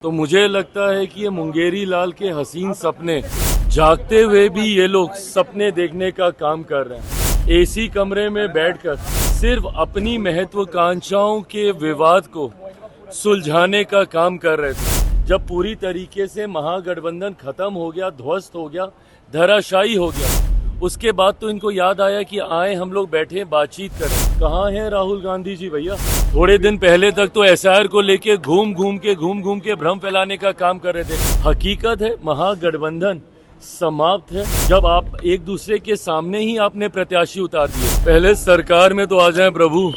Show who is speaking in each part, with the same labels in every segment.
Speaker 1: तो मुझे लगता है कि ये मुंगेरी लाल के हसीन सपने जागते हुए भी ये लोग सपने देखने का काम कर रहे हैं। एसी कमरे में बैठकर सिर्फ अपनी महत्वाकांक्षाओं के विवाद को सुलझाने का काम कर रहे थे। जब पूरी तरीके से महागठबंधन खत्म हो गया, ध्वस्त हो गया, धराशायी हो गया, उसके बाद तो इनको याद आया कि आए हम लोग बैठे बातचीत करें। कहाँ हैं राहुल गांधी जी भैया? थोड़े दिन पहले तक तो एसआईआर को लेके घूम घूम के भ्रम फैलाने का काम कर रहे थे। हकीकत है महागठबंधन समाप्त है जब आप एक दूसरे के सामने ही आपने प्रत्याशी उतार दिए। पहले सरकार में तो आ जाए प्रभु,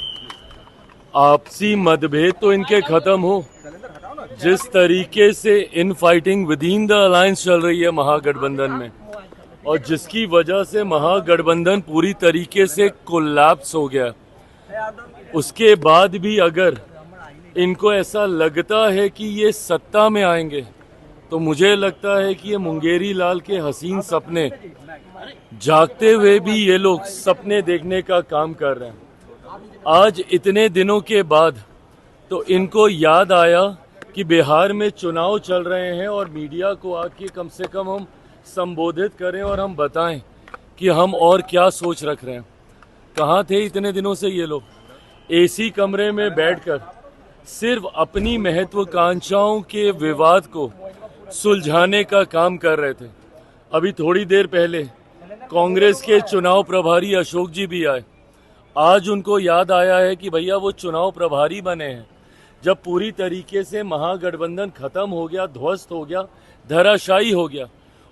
Speaker 1: आपसी मतभेद तो इनके खत्म हो। जिस तरीके से in fighting with in the alliance चल रही है महागठबंधन में, और जिसकी वजह से महागठबंधन पूरी तरीके से कोलैप्स हो गया, उसके बाद भी अगर इनको ऐसा लगता है कि ये सत्ता में आएंगे, तो मुझे लगता है कि ये मुंगेरी लाल के हसीन सपने जागते हुए भी ये लोग सपने देखने का काम कर रहे हैं। आज इतने दिनों के बाद तो इनको याद आया कि बिहार में चुनाव चल रहे हैं और मीडिया को आके कम से कम हम संबोधित करें और हम बताएं कि हम और क्या सोच रख रहे हैं। कहाँ थे इतने दिनों से ये लोग? एसी कमरे में बैठकर सिर्फ अपनी महत्वाकांक्षाओं के विवाद को सुलझाने का काम कर रहे थे। अभी थोड़ी देर पहले कांग्रेस के चुनाव प्रभारी अशोक जी भी आए। आज उनको याद आया है कि भैया वो चुनाव प्रभारी बने हैं जब पूरी तरीके से महागठबंधन खत्म हो गया, ध्वस्त हो गया, धराशायी हो गया।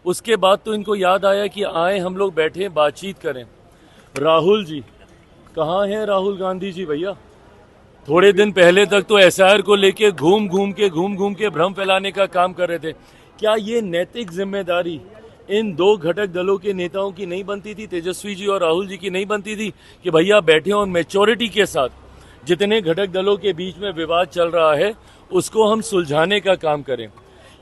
Speaker 1: उसके बाद तो इनको याद आया कि आए हम लोग बैठे बातचीत करें। राहुल जी, कहाँ हैं राहुल गांधी जी भैया? थोड़े दिन पहले तक तो एसआईआर को लेके घूम घूम के भ्रम फैलाने का काम कर रहे थे। क्या ये नैतिक जिम्मेदारी इन दो घटक दलों के नेताओं की नहीं बनती थी, तेजस्वी जी और राहुल जी की नहीं बनती थी कि भैया बैठे और मैच्योरिटी के साथ जितने घटक दलों के बीच में विवाद चल रहा है उसको हम सुलझाने का काम करें?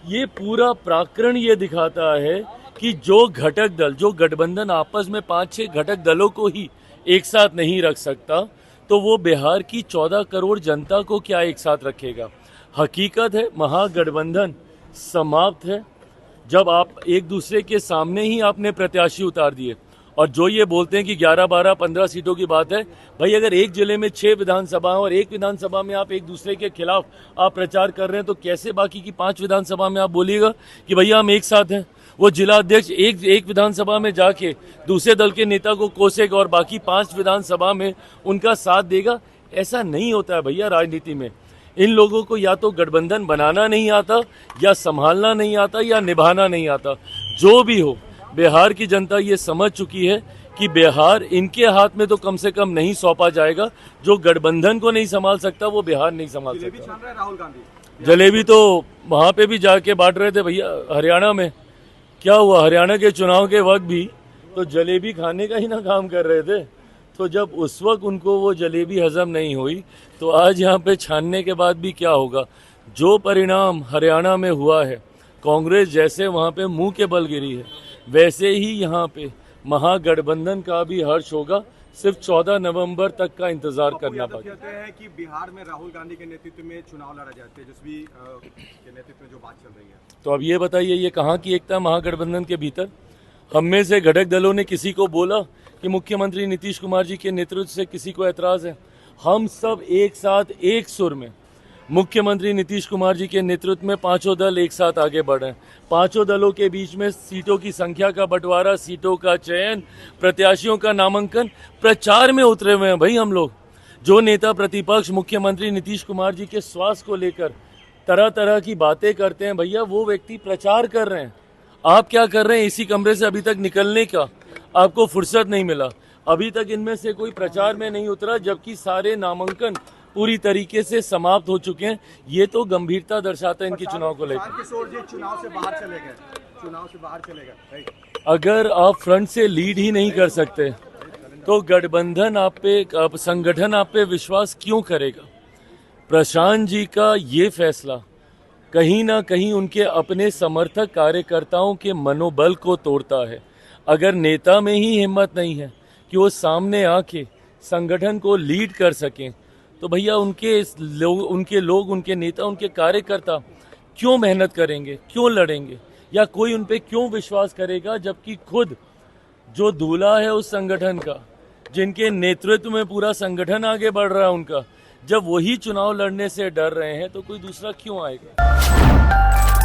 Speaker 1: ये पूरा प्रकरण ये दिखाता है कि जो घटक दल, जो गठबंधन आपस में 5-6 घटक दलों को ही एक साथ नहीं रख सकता, तो वो बिहार की 14 करोड़ जनता को क्या एक साथ रखेगा? हकीकत है महागठबंधन समाप्त है जब आप एक दूसरे के सामने ही आपने प्रत्याशी उतार दिए। और जो ये बोलते हैं कि 11, 12, 15 सीटों की बात है, भाई अगर एक जिले में 6 विधानसभा और एक विधानसभा में आप एक दूसरे के खिलाफ आप प्रचार कर रहे हैं, तो कैसे बाकी की 5 विधानसभा में आप बोलिएगा कि भैया हम एक साथ हैं? वो जिला अध्यक्ष एक विधानसभा में जाके दूसरे दल के नेता को कोसेगा और बाकी 5 विधानसभा में उनका साथ देगा? ऐसा नहीं होता है भैया राजनीति में। इन लोगों को या तो गठबंधन बनाना नहीं आता, या संभालना नहीं आता, या निभाना नहीं आता। जो भी हो, बिहार की जनता ये समझ चुकी है कि बिहार इनके हाथ में तो कम से कम नहीं सौंपा जाएगा। जो गठबंधन को नहीं संभाल सकता वो बिहार नहीं संभाल सकता।
Speaker 2: राहुल गांधी
Speaker 1: जलेबी तो वहां पे भी जाके बांट रहे थे भैया। हरियाणा में क्या हुआ? हरियाणा के चुनाव के वक्त भी तो जलेबी खाने का ही ना काम कर रहे थे। तो जब उस वक्त उनको वो जलेबी हजम नहीं हुई, तो आज यहाँ पे छानने के बाद भी क्या होगा? जो परिणाम हरियाणा में हुआ है, कांग्रेस जैसे वहाँ पे मुंह के बल गिरी है, वैसे ही यहाँ पे महागठबंधन का भी हर्ष होगा। सिर्फ 14 नवंबर तक का इंतजार करना पड़ेगा।
Speaker 2: कहते हैं कि बिहार में राहुल गांधी के नेतृत्व में चुनाव लड़ा जाए, तेजस्वी के नेतृत्व में जो बात चल रही है,
Speaker 1: तो अब ये बताइए, ये कहाँ की एकता महागठबंधन के भीतर? हम में से घटक दलों ने किसी को बोला कि मुख्यमंत्री नीतीश कुमार जी के नेतृत्व से किसी को ऐतराज है? हम सब एक साथ एक सुर में मुख्यमंत्री नीतीश कुमार जी के नेतृत्व में 5 दल एक साथ आगे बढ़ रहे हैं। 5 दलों के बीच में सीटों की संख्या का बंटवारा, सीटों का चयन, प्रत्याशियों का नामांकन, प्रचार में उतरे हुए हैं भाई हम लोग। जो नेता प्रतिपक्ष मुख्यमंत्री नीतीश कुमार जी के स्वास्थ्य को लेकर तरह तरह की बातें करते हैं, भैया वो व्यक्ति प्रचार कर रहे हैं। आप क्या कर रहे हैं? इसी कमरे से अभी तक निकलने का आपको फुर्सत नहीं मिला। अभी तक इनमें से कोई प्रचार में नहीं उतरा, जबकि सारे नामांकन पूरी तरीके से समाप्त हो चुके हैं। ये तो गंभीरता दर्शाता है इनके चुनाव को लेकर।
Speaker 2: चुनाव से बाहर चले गए।
Speaker 1: अगर आप फ्रंट से लीड ही नहीं कर सकते, तो गठबंधन आप पे, संगठन आप पे विश्वास क्यों करेगा? प्रशांत जी का ये फैसला कहीं ना कहीं उनके अपने समर्थक कार्यकर्ताओं के मनोबल को तोड़ता है। अगर नेता में ही हिम्मत नहीं है कि वो सामने आके संगठन को लीड कर सकें, तो भैया उनके लोग, उनके नेता, उनके कार्यकर्ता क्यों मेहनत करेंगे, क्यों लड़ेंगे, या कोई उन पे क्यों विश्वास करेगा, जबकि खुद जो दूल्हा है उस संगठन का, जिनके नेतृत्व में पूरा संगठन आगे बढ़ रहा है उनका, जब वही चुनाव लड़ने से डर रहे हैं तो कोई दूसरा क्यों आएगा।